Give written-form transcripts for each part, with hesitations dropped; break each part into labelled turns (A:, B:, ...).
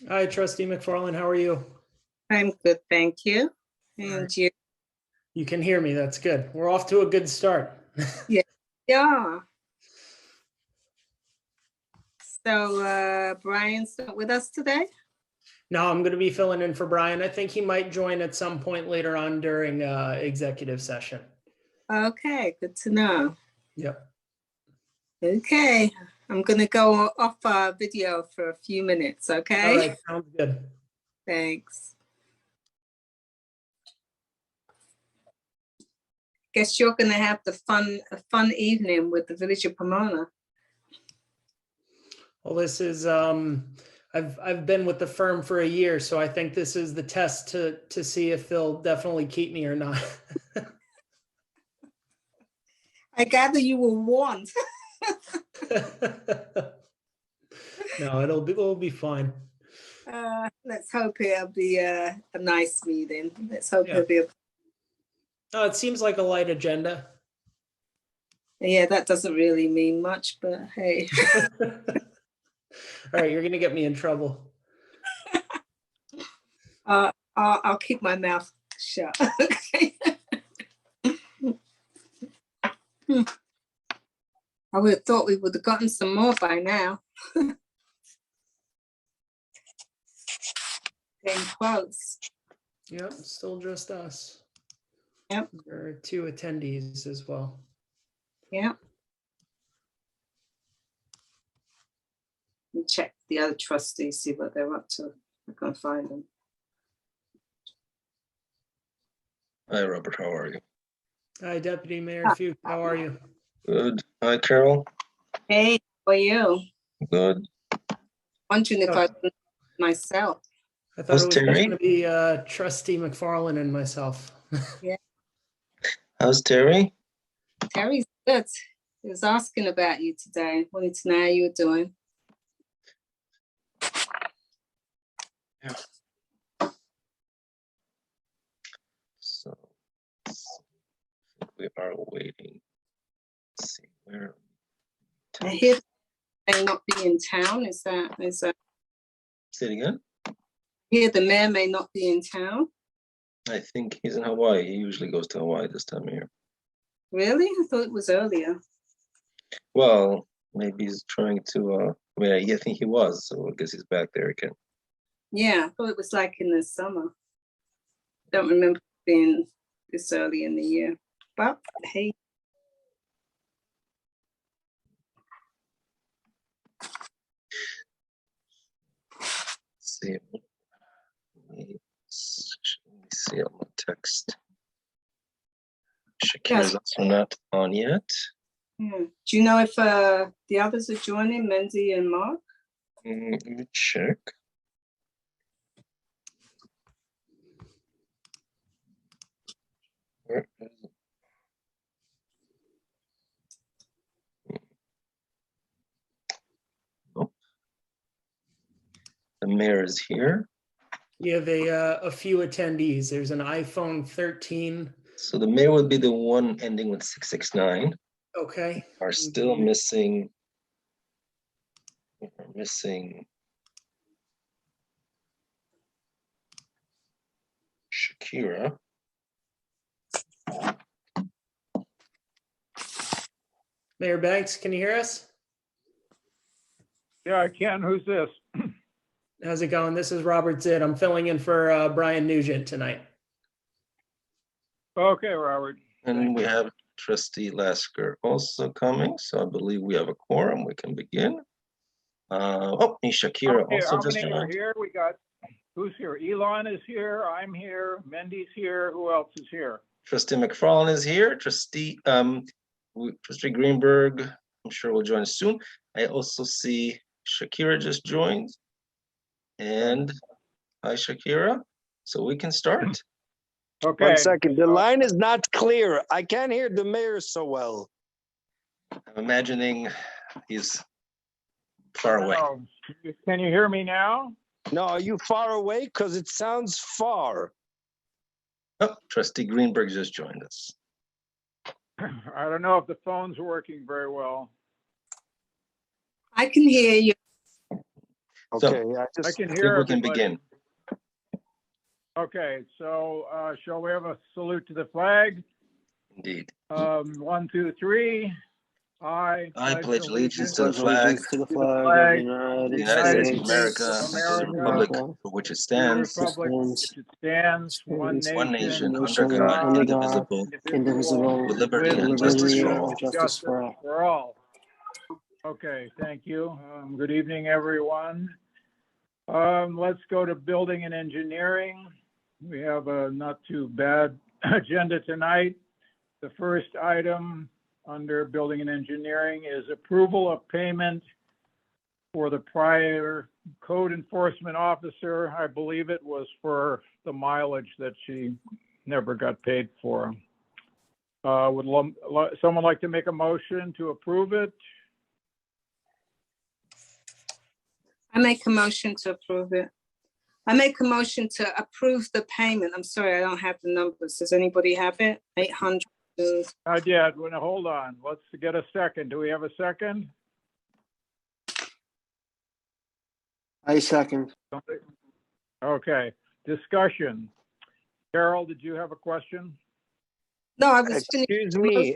A: Hi, Trustee McFarlan. How are you?
B: I'm good, thank you.
A: All right.
B: And you?
A: You can hear me. That's good. We're off to a good start.
B: Yeah. Yeah. So Brian's not with us today?
A: No, I'm going to be filling in for Brian. I think he might join at some point later on during executive session.
B: Okay, good to know.
A: Yep.
B: Okay, I'm gonna go off video for a few minutes, okay?
A: All right. Sounds good.
B: Thanks. Guess you're gonna have a fun evening with the Village of Pomona.
A: Well, this is I've been with the firm for a year, so I think this is the test to see if they'll definitely keep me or not.
B: I gather you will want.
A: No, it'll be fine.
B: Let's hope it'll be a nice meeting. Let's hope
A: Yeah.
B: it'll be
A: It seems like a light agenda.
B: Yeah, that doesn't really mean much, but hey.
A: All right, you're gonna get me in trouble.
B: I'll keep my mouth shut. Okay. I would have thought we would have gotten some more by now. Getting close.
A: Yep, still just us.
B: Yep.
A: There are 2 attendees as well.
B: Yep. And check the other trustees, see what they're up to. I can't find them.
C: Hi, Robert. How are you?
A: Hi, Deputy Mayor Fuchs. How are you?
C: Good. Hi, Carole.
B: Hey, how are you?
C: Good.
B: Wondering if I myself.
A: I thought it was
C: Terry?
A: going to be Trustee McFarlan and myself.
B: Yeah.
C: How's Terry?
B: Terry's good. He was asking about you today. Wanted to know how you were doing.
C: Yeah. So we are waiting. Let's see where.
B: I hear they may not be in town. Is that?
C: Say it again.
B: Here, the mayor may not be in town.
C: I think he's in Hawaii. He usually goes to Hawaii this time of year.
B: Really? I thought it was earlier.
C: Well, maybe he's trying to. I mean, I think he was. So I guess he's back there again.
B: Yeah, I thought it was like in the summer. Don't remember being this early in the year. But hey.
C: Let's see. Let me see on my text. Shakira's also not on yet.
B: Yeah. Do you know if the others are joining, Mendy and Mark?
C: Let me check. Where is it? Nope. The mayor is here.
A: You have a few attendees. There's an iPhone 13.
C: So the mayor would be the one ending with 669.
A: Okay.
C: Are still missing. We're missing Shakira.
A: Mayor Banks, can you hear us?
D: Yeah, I can. Who's this?
A: How's it going? This is Robert Zitt. I'm filling in for Brian Nugent tonight.
D: Okay, Robert.
C: And we have Trustee Lasker also coming. So I believe we have a quorum. We can begin. And Shakira
D: Okay,
C: also
D: how
C: just
D: many are
C: joined.
D: here? We got, who's here? Elon is here. I'm here. Mendy's here. Who else is here?
C: Trustee McFarlan is here. Trustee Greenberg, I'm sure will join us soon. I also see Shakira just joined. And hi, Shakira. So we can start.
D: Okay.
E: 1 second. The line is not clear. I can't hear the mayor so well.
C: I'm imagining he's far away.
D: Oh, can you hear me now?
E: No, are you far away? Because it sounds far.
C: Oh, Trustee Greenberg just joined us.
D: I don't know if the phone's working very well.
B: I can hear you.
C: So,
E: Okay, I
D: I
E: just,
D: can
C: I think
D: hear
C: we can
D: everybody.
C: begin.
D: Okay, so shall we have a salute to the flag?
C: Indeed.
D: 1, 2, 3.
C: I pledge allegiance to the
F: Pledge
C: flag
F: allegiance to the flag of the
D: flag
C: the
F: United
C: United States of
F: States
C: America,
D: of
C: and to the
D: America,
C: republic
F: America,
C: for which it
D: the
C: stands,
D: republic
F: stands
D: which it stands, one
F: one
C: nation,
D: nation,
C: under
D: under
F: nation,
C: God,
F: under
D: God,
F: God,
C: indivisible,
F: indivisible,
C: with liberty
D: with
F: with
C: and justice
F: liberty
C: for
F: and
C: all.
F: justice for all.
D: for all. Okay, thank you. Good evening, everyone. Let's go to building and engineering. We have a not too bad agenda tonight. The first item under building and engineering is approval of payment for the prior code enforcement officer. I believe it was for the mileage that she never got paid for. Would someone like to make a motion to approve it?
B: I make a motion to approve it. I make a motion to approve the payment. I'm sorry, I don't have the numbers. Does anybody have it? 800.
D: Not yet. Well, hold on. Let's get a second. Do we have a second?
F: I second.
D: Okay, discussion. Carole, did you have a question?
B: No, I was finished.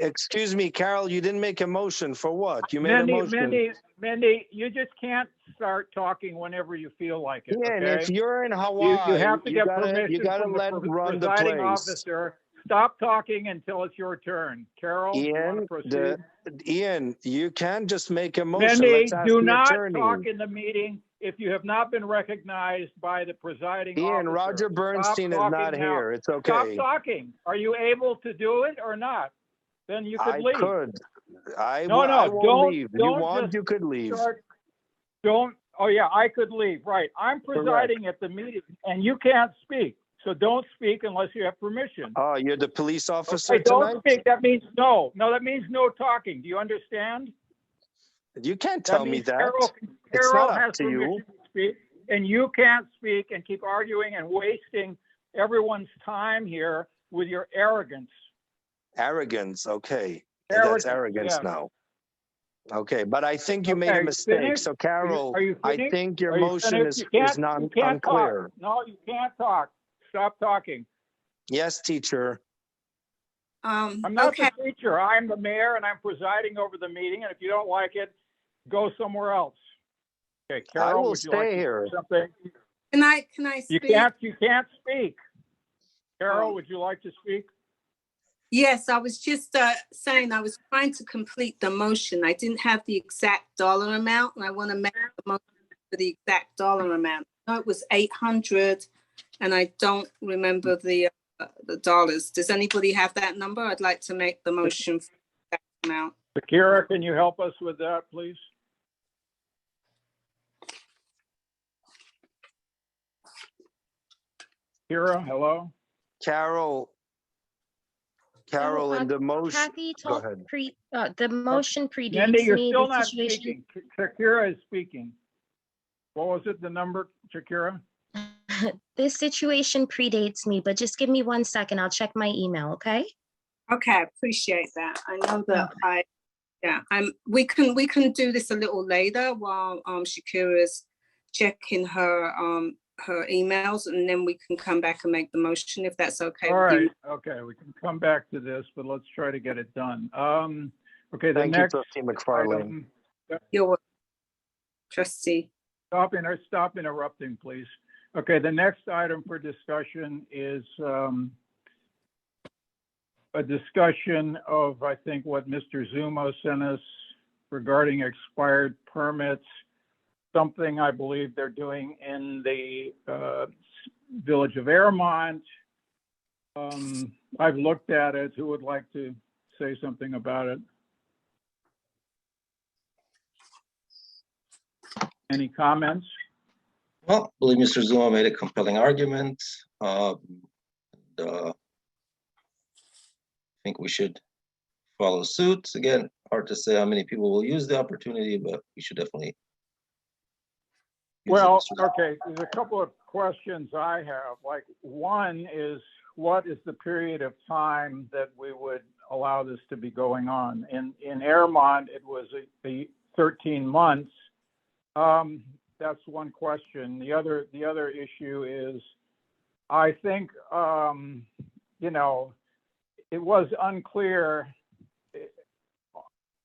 E: excuse me, Carol, you didn't make a motion for what? You made a motion.
D: Mandy, you just can't start talking whenever you feel like it,
E: Yeah, and
D: okay?
E: if you're in Hawaii,
D: You have to get permission
E: you gotta
D: from the
E: let run the
D: presiding
E: place.
D: officer. Stop talking until it's your turn. Carole, you want to proceed?
E: Ian, you can't just make a motion.
D: Mandy,
E: Let's ask
D: do
E: the
D: not
E: attorney.
D: talk in the meeting if you have not been recognized by the presiding officer.
E: Ian, Roger Bernstein is not here. It's
D: Stop
E: okay.
D: talking. Are you able to do it or not? Then you could leave.
E: I could. I
D: No,
E: won't
D: don't,
E: leave. You
D: don't
E: want,
D: just
E: you could leave.
D: Oh yeah, I could leave, right. I'm presiding at the meeting and you can't speak. So don't speak unless you have permission.
E: Oh, you're the police officer
D: Okay, don't
E: tonight?
D: speak. That means no. No, that means no talking. Do you understand?
E: You can't tell me
D: means
E: that.
D: Carole
E: It's not
D: has
E: up to you.
D: permission to speak, and you can't speak and keep arguing and wasting everyone's time here with your arrogance.
E: Arrogance, okay. That's arrogance
D: yeah.
E: now. Okay, but I think you made a
D: Okay,
E: mistake.
D: finished?
E: So Carol,
D: Are you
E: I
D: finished?
E: think your
D: Are you
E: motion
D: finished?
E: is
D: You can't
E: unclear.
D: talk. No, you can't talk. Stop talking.
E: Yes, teacher.
D: I'm not
B: Okay,
D: the teacher. I'm the mayor and I'm presiding over the meeting. And if you don't like it, go somewhere else. Okay, Carole,
E: I will
D: would you like
E: stay
D: to
E: here.
D: say something?
B: can I
D: You
B: speak?
D: can't speak. Carole,
B: Oh.
D: would you like to speak?
B: Yes, I was just saying I was trying to complete the motion. I didn't have the exact dollar amount, and I want to make the motion for the exact dollar amount. No, it was 800, and I don't remember the dollars. Does anybody have that number? I'd like to make the motion for that amount.
D: Shakira, can you help us with that, please? Shakira, hello?
E: Carol, and the motion,
G: Kathy
E: go
G: told
E: ahead.
G: the motion
D: Mandy,
G: predates
D: you're
G: me.
D: still
G: The
D: not
G: situation,
D: speaking. Shakira is speaking. What was it, the number, Shakira?
G: this situation predates me, but just give me 1 second. I'll check my email, okay?
B: Okay, I appreciate that. I know that we can do this a little later while Shakira's checking her emails, and then we can come back and make the motion if that's okay
D: All
B: with
D: right,
B: you.
D: okay, we can come back to this, but let's try to get it done. Okay, the
E: Thank you,
D: next
E: Trustee McFarlan.
D: item,
B: You're welcome, Trustee.
D: stop interrupting, please. Okay, the next item for discussion is a discussion of, I think, what Mr. Zumo sent us regarding expired permits, something I believe they're doing in the village of Airmont. I've looked at it. Who would like to say something about it? Any comments?
C: Well, I believe Mr. Zuma made a compelling argument. I think we should follow suit. Again, hard to say how many people will use the opportunity, but we should definitely. use it,
D: Well,
C: Mr. Zuma.
D: okay, there's a couple of questions I have. Like, one is, what is the period of time that we would allow this to be going on? In Airmont, it was 13 months. that's one question. The other issue is, I think, you know, it was unclear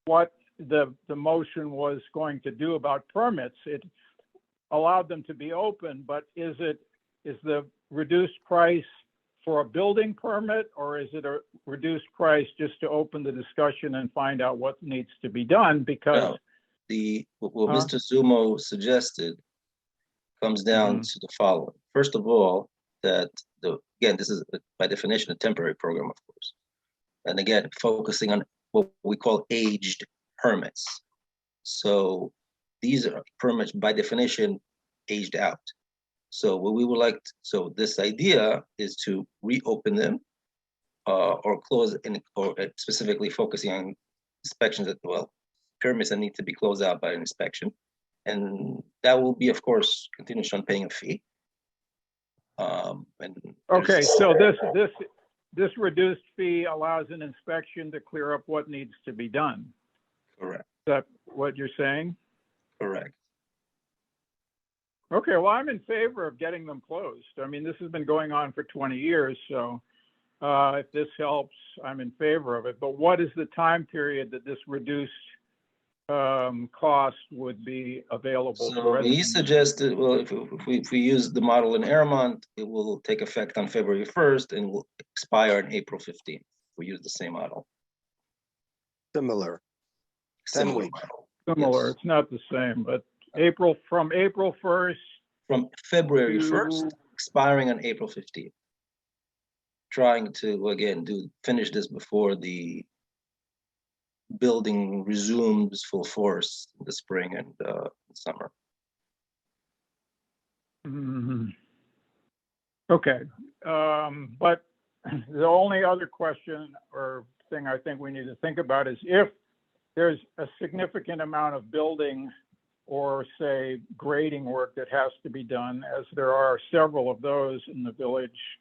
D: what the motion was going to do about permits. It allowed them to be open, but is the reduced price for a building permit, or is it a reduced price just to open the discussion and find out what needs to be done? Because
C: what Mr. Zumo suggested comes down to the following. First of all, that again, this is by definition a temporary program, of course. And again, focusing on what we call aged permits. So these are permits by definition aged out. So what we would like, so this idea is to reopen them or close or specifically focusing on inspections that, well, permits that need to be closed out by an inspection. And that will be, of course, continuation on paying a fee.
D: Okay, so this reduced fee allows an inspection to clear up what needs to be done.
C: Correct.
D: Is that what you're saying?
C: Correct.
D: Okay, well, I'm in favor of getting them closed. I mean, this has been going on for 20 years, so if this helps, I'm in favor of it. But what is the time period that this reduced cost would be available for
C: So he
D: residents?
C: suggested, well, if we use the model in Airmont, it will take effect on February 1st and will expire on April 15th. We use the same model.
E: Similar. 10
C: Similar
E: weeks.
C: model.
D: Similar,
C: Yes.
D: it's not the same, but from April 1st.
C: From February
D: to-
C: 1st, expiring on April 15th. Trying to, again, finish this before the building resumes full force in the spring and summer.
D: Okay, but the only other question or thing I think we need to think about is if there's a significant amount of building or say grading work that has to be done, as there are several of those in the village,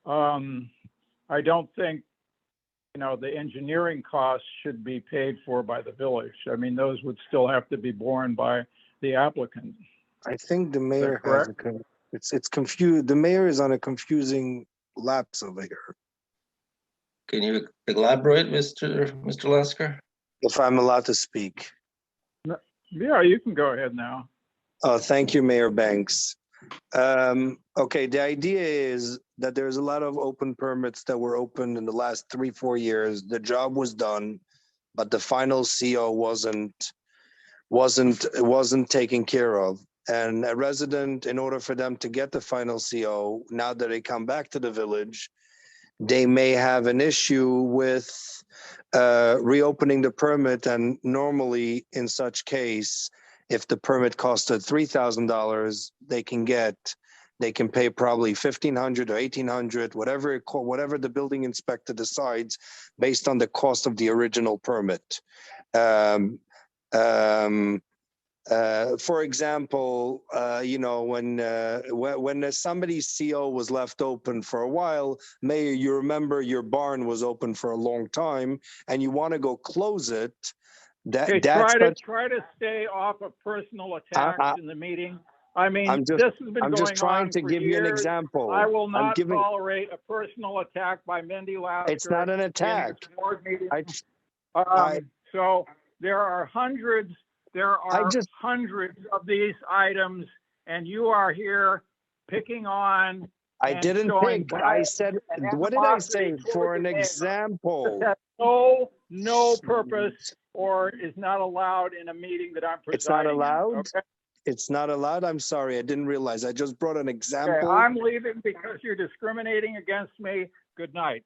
D: I don't think, you know, the engineering costs should be paid for by the village. I mean, those would still have to be borne by the applicant.
E: I think the mayor has
D: correct?
E: it's confused. The mayor is on a confusing lapse over here.
C: Can you elaborate, Mr. Lasker?
E: If I'm allowed to speak.
D: Yeah, you can go ahead now.
E: Oh, thank you, Mayor Banks. Okay, the idea is that there's a lot of open permits that were opened in the last 3-4 years. The job was done, but the final CO wasn't taken care of. And a resident, in order for them to get the final CO, now that they come back to the village, they may have an issue with reopening the permit. And normally in such case, if the permit costed $3,000, they can pay probably $1,500 or $1,800, whatever the building inspector decides based on the cost of the original permit. For example, you know, when somebody's CO was left open for a while, Mayor, you remember your barn was open for a long time, and you want to go close it.
D: Okay, try to stay off of personal attacks in the meeting. I mean, this has been going on.
E: I'm just trying to give you an
D: years.
E: example.
D: I will not tolerate a personal attack by Mendy Lasker.
E: It's not an attack.
D: So there are hundreds. There are hundreds of these items, and you are here picking on.
E: I didn't pick. I said, what did I say? For an example.
D: That no purpose or is not allowed in a meeting that I'm presiding.
E: It's not allowed?
D: Okay?
E: It's not allowed? I'm sorry, I didn't realize. I just brought an example.
D: Okay, I'm leaving because you're discriminating against me. Good night.